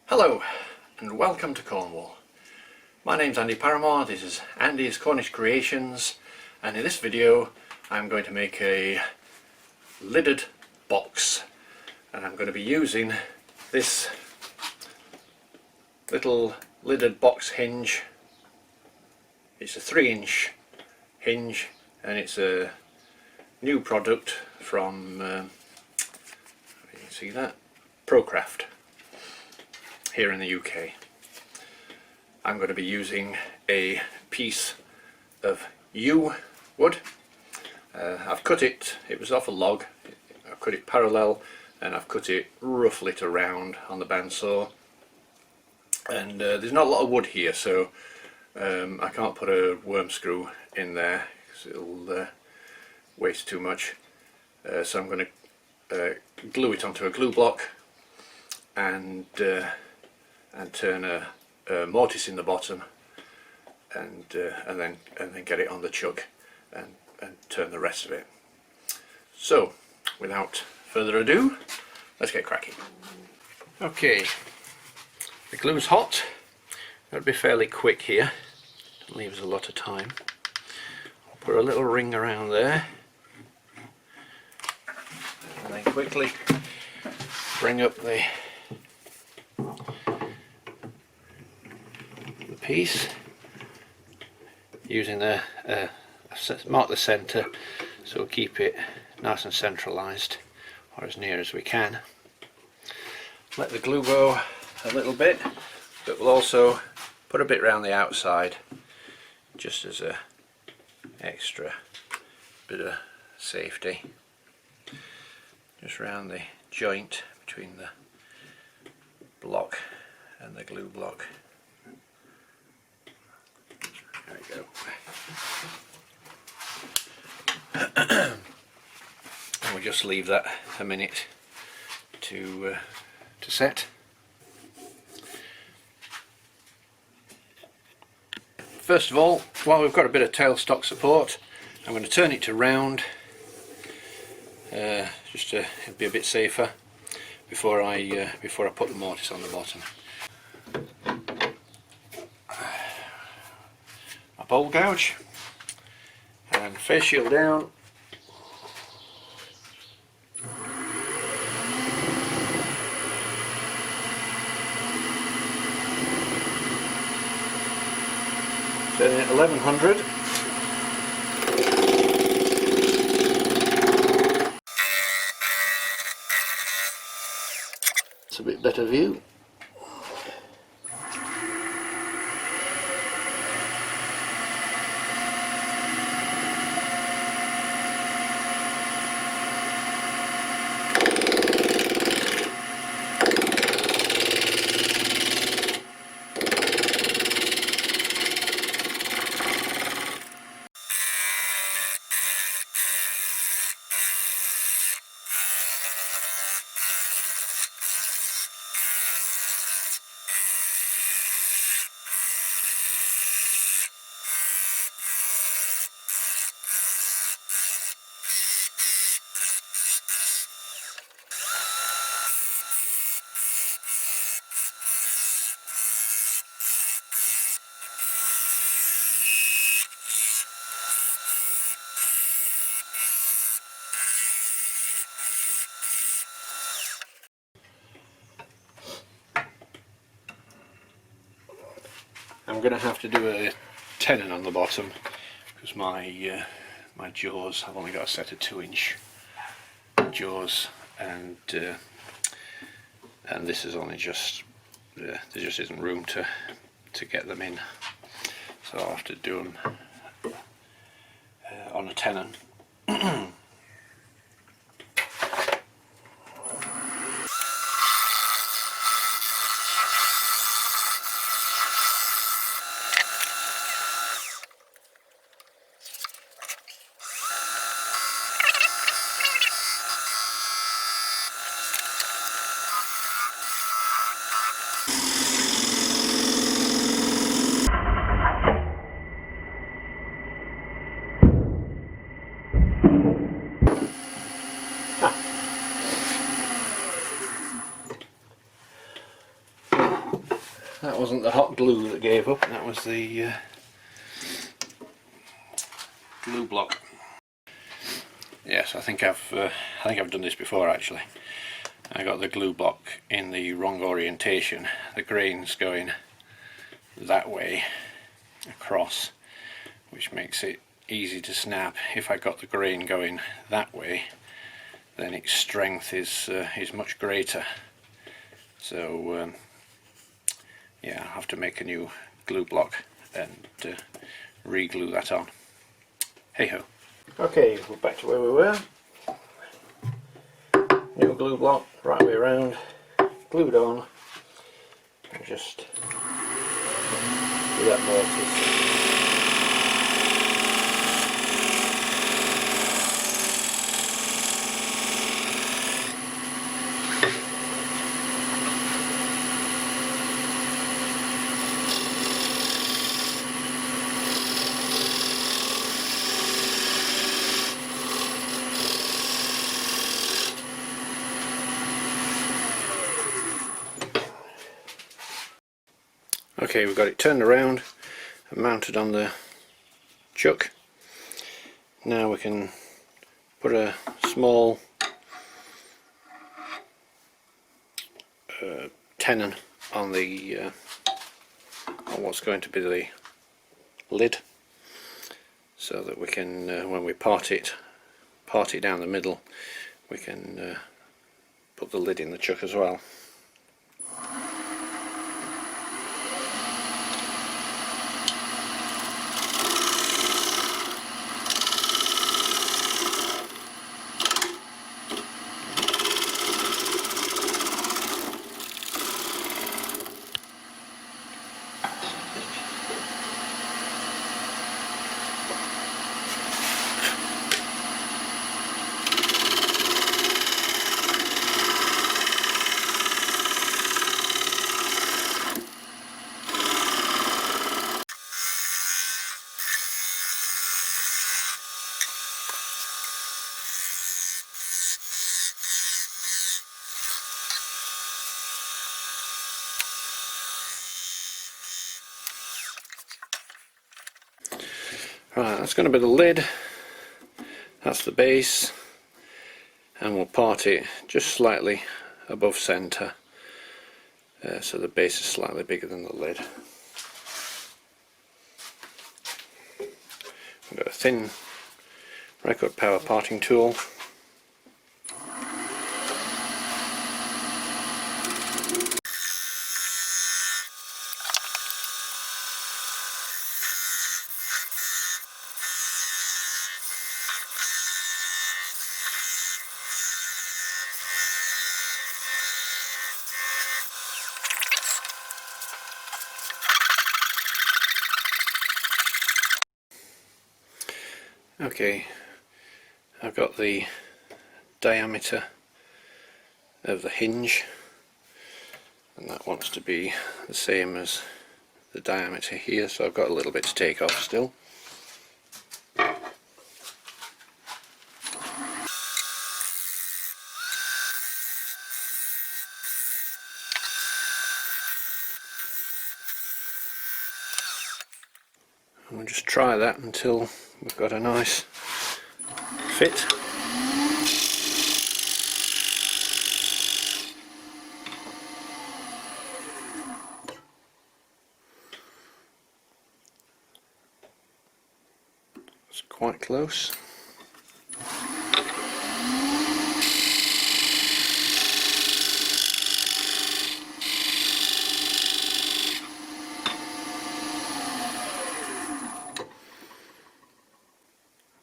Hello and welcome to Cornwall. My name's Andy Paramore, this is Andy's Cornish Creations, and in this video I'm going to make a lidded box, and I'm going to be using this little lidded box hinge. It's a 3-inch hinge and it's a new product from, you can see that, Procraft here in the UK. I'm going to be using a piece of yew wood. I've cut it, it was off a log, I've cut it parallel and I've cut it roughly to round on the bandsaw, and there's not a lot of wood here, so I can't put a worm screw in there because it'll waste too much. So I'm going to glue it onto a glue block and turn a mortise in the bottom, and then get it on the chuck and turn the rest of it. So without further ado, let's get cracking. Okay, the glue's hot. Got to be fairly quick here, it leaves a lot of time. I'll put a little ring around there and then quickly bring up the piece using mark the centre, so we'll keep it nice and centralised, or as near as we can. Let the glue go a little bit, but we'll also put a bit around the outside just as a extra bit of safety, just around the joint between the block and the glue block. There we go. And we'll just leave that a minute to set. First of all, while we've got a bit of tailstock support, I'm going to turn it to round, just to be a bit safer before I put the mortise on the bottom. Bowl gouge and face shield down. Setting at 1100. It's a bit better view. I'm going to have to do a tenon on the bottom because my jaws, I've only got a set of 2-inch jaws, and this is only just there just isn't room to get them in, so I'll have to do them on a tenon. that wasn't the hot glue that gave up, that was the glue block. Yes, I think I've done this before actually. I got the glue block in the wrong orientation. The grain's going that way across, which makes it easy to snap. If I got the grain going that way, then its strength is much greater. So yeah, I'll have to make a new glue block and re-glue that on. Hey ho. Okay, we're back to where we were. New glue block, right way around, glued on, and just do that mortise. Okay, we've got it turned around and mounted on the chuck. Now we can put a small tenon on the on what's going to be the lid, so that we can, when we part it down the middle, we can put the lid in the chuck as well. Right, that's going to be the lid, that's the base, and we'll part it just slightly above centre, so the base is slightly bigger than the lid. We've got a thin record power parting tool. Okay, I've got the diameter of the hinge, and that wants to be the same as the diameter here, so I've got a little bit to take off still. And we'll just try that until we've got a nice fit. It's quite close.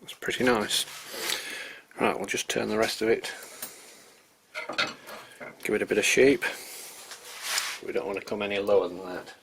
That's pretty nice. Right, we'll just turn the rest of it, give it a bit of shape. We don't want to come any lower than that.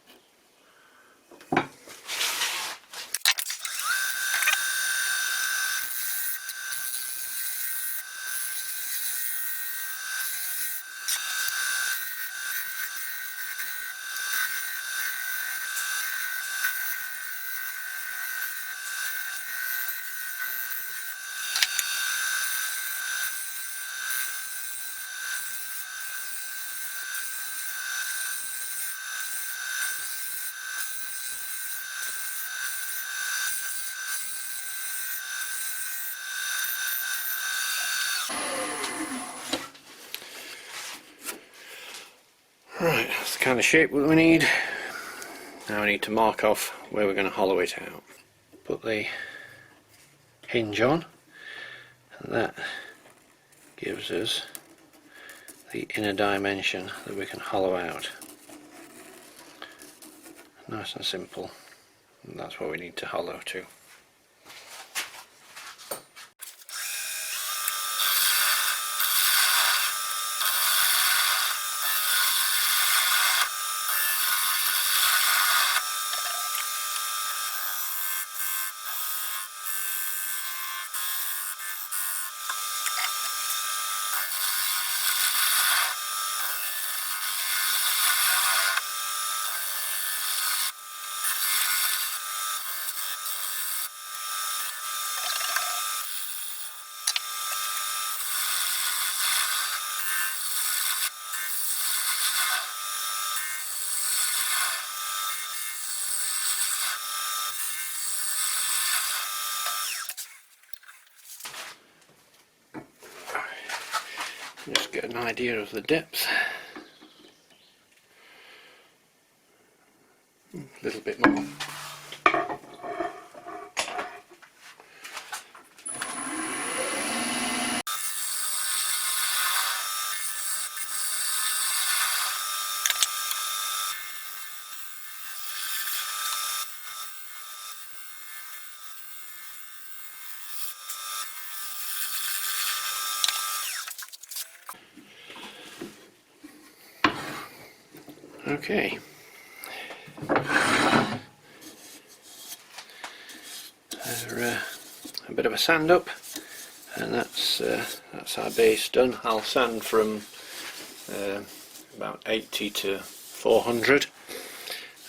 That's the kind of shape that we need. Now we need to mark off where we're going to hollow it out. Put the hinge on, and that gives us the inner dimension that we can hollow out. Nice and simple, and that's what we need to hollow to. Just get an idea of the depth. A little bit more. Okay. A bit of a sand up, and that's our base done. I'll sand from about 80 to 400,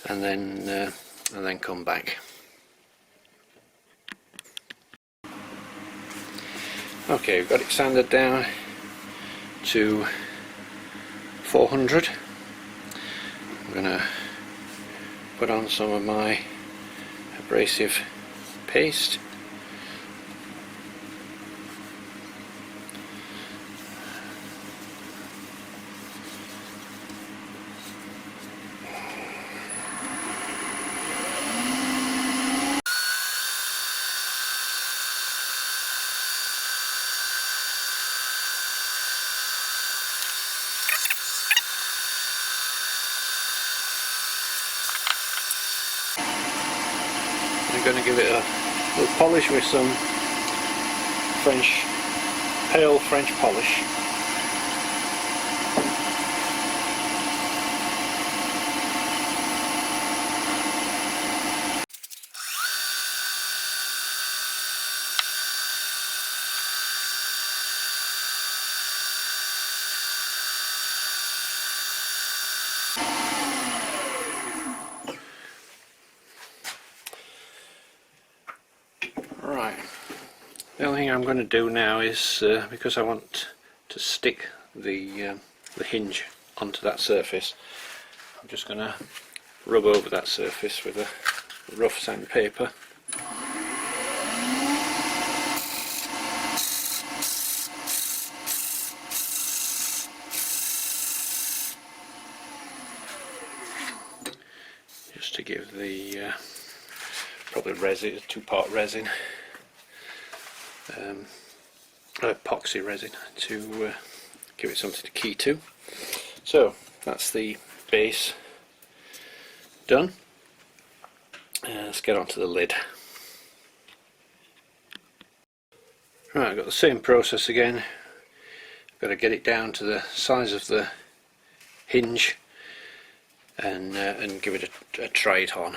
and then come back. Okay, we've got it sanded down to 400. I'm going to put on some of my abrasive paste. I'm going to give it a little polish with some pale French polish. Right, the only thing I'm going to do now is, because I want to stick the hinge onto that surface, I'm just going to rub over that surface with a rough sandpaper. Just to give the probably resin, two-part resin, epoxy resin, to give it something to key to. So that's the base done. Let's get on to the lid. Right, I've got the same process again. I've got to get it down to the size of the hinge and give it a try it on.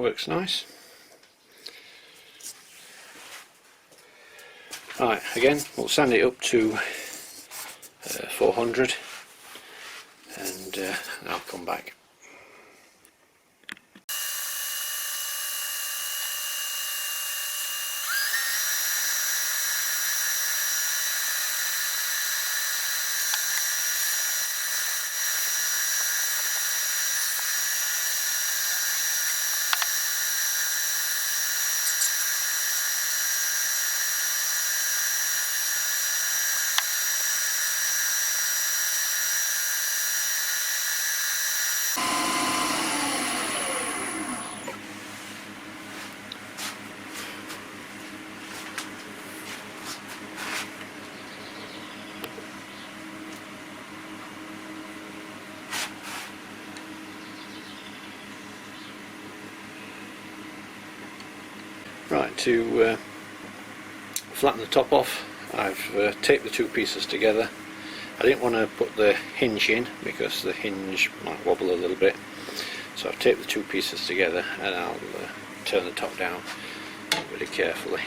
works nice. Right, again we'll sand it up to 400 and I'll come back. Right, to flatten the top off, I've taped the two pieces together. I didn't want to put the hinge in because the hinge might wobble a little bit, so I've taped the two pieces together and I'll turn the top down really carefully.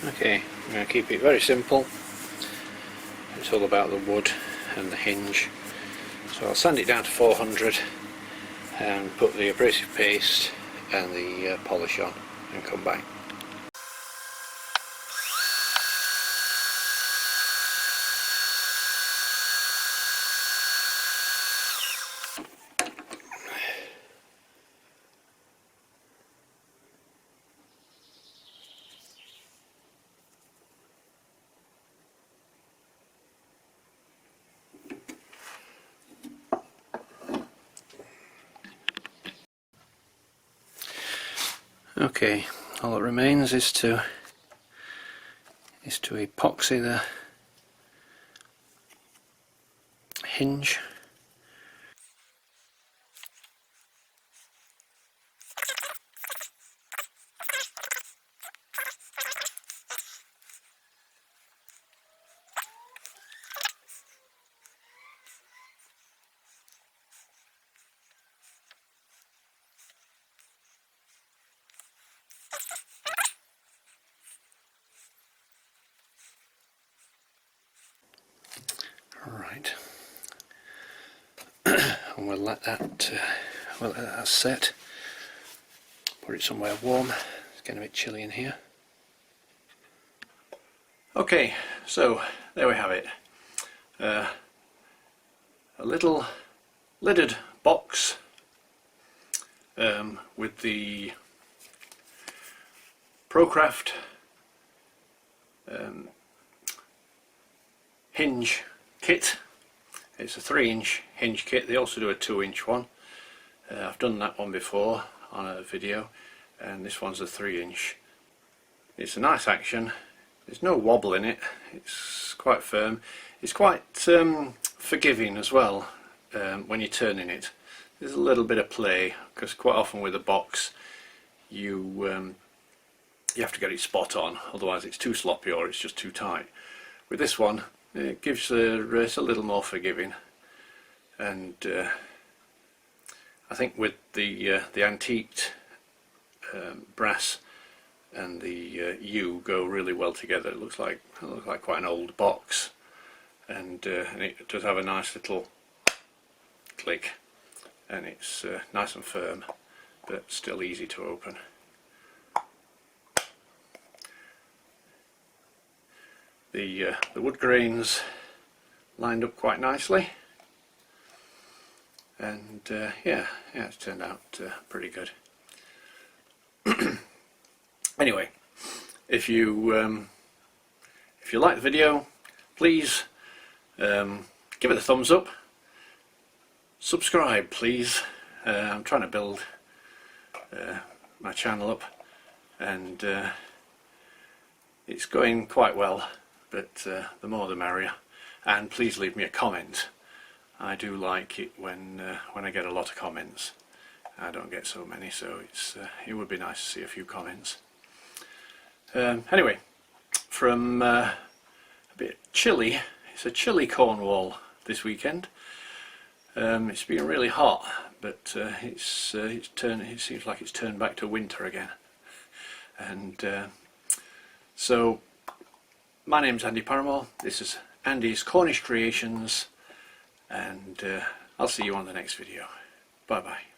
Okay, I'm going to keep it very simple. It's all about the wood and the hinge. So I'll sand it down to 400 and put the abrasive paste and the polish on and come back. Okay, all that remains is to epoxy the hinge. Right, and we'll let that set. Put it somewhere warm. It's getting a bit chilly in here. Okay, so there we have it. A little lidded box with the Procraft hinge kit. It's a 3-inch hinge kit. They also do a 2-inch one. I've done that one before on a video, and this one's a 3-inch. It's a nice action. There's no wobble in it. It's quite firm. It's quite forgiving as well when you're turning it. There's a little bit of play because quite often with a box you have to get it spot on, otherwise it's too sloppy or it's just too tight. With this one, it gives it's a little more forgiving, and I think with the antiqued brass and the U go really well together. It looks like quite an old box, and it does have a nice little click, and it's nice and firm, but still easy to open. The wood grains lined up quite nicely, and yeah, it's turned out pretty good. Anyway, if you like the video, please give it a thumbs up, subscribe please. I'm trying to build my channel up, and it's going quite well, but the more the merrier. And please leave me a comment. I do like it when I get a lot of comments. I don't get so many, so it would be nice to see a few comments. Anyway, from a bit chilly, it's a chilly Cornwall this weekend. It's been really hot, but it seems like it's turned back to winter again. And so, my name's Andy Paramore. This is Andy's Cornish Creations, and I'll see you on the next video. Bye bye.